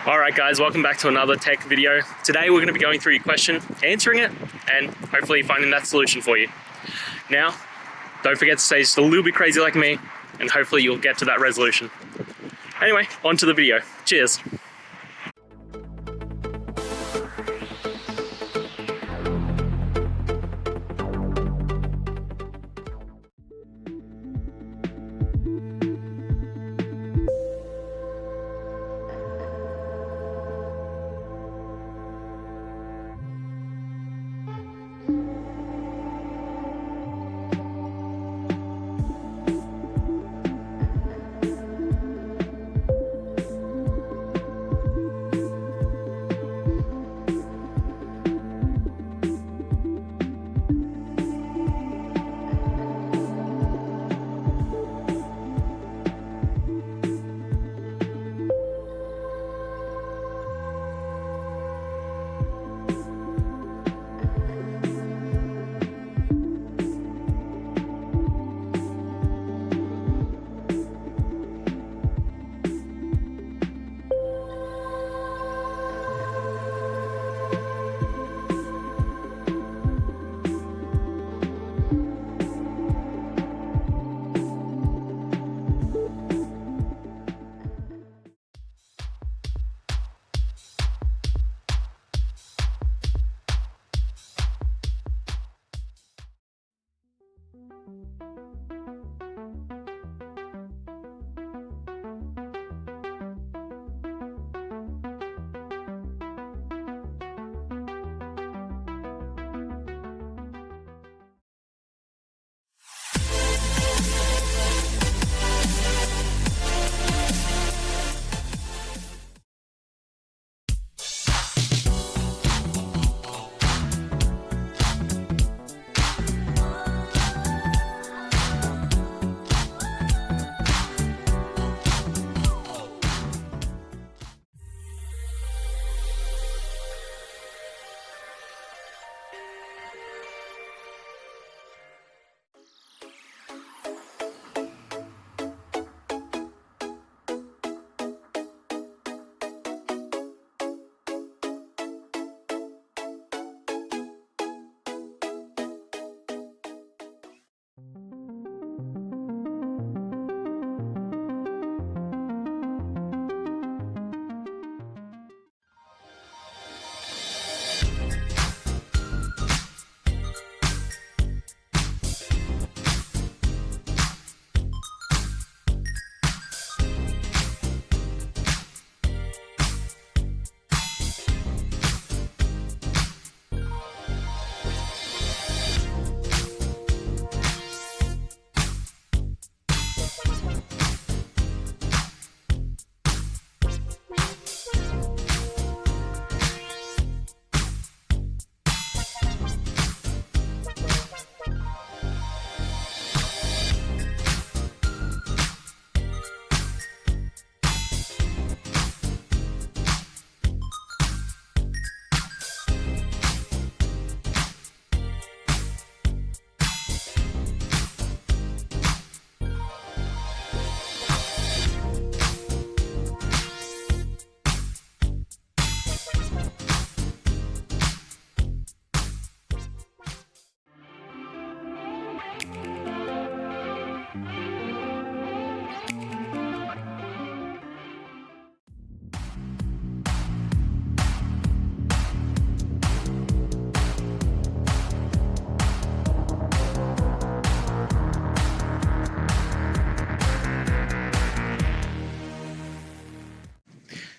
Alright guys, welcome back to another tech video. Today we're going to be going through your question, answering it, and hopefully finding that solution for you. Now, don't forget to stay just a little bit crazy like me, and hopefully you'll get to that resolution. Anyway, on to the video. Cheers!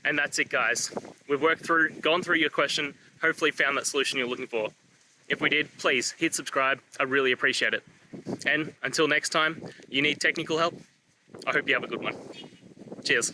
And that's it guys. We've gone through your question, hopefully found that solution you're looking for. If we did, please hit subscribe, I really appreciate it. And until next time, you need technical help, I hope you have a good one. Cheers.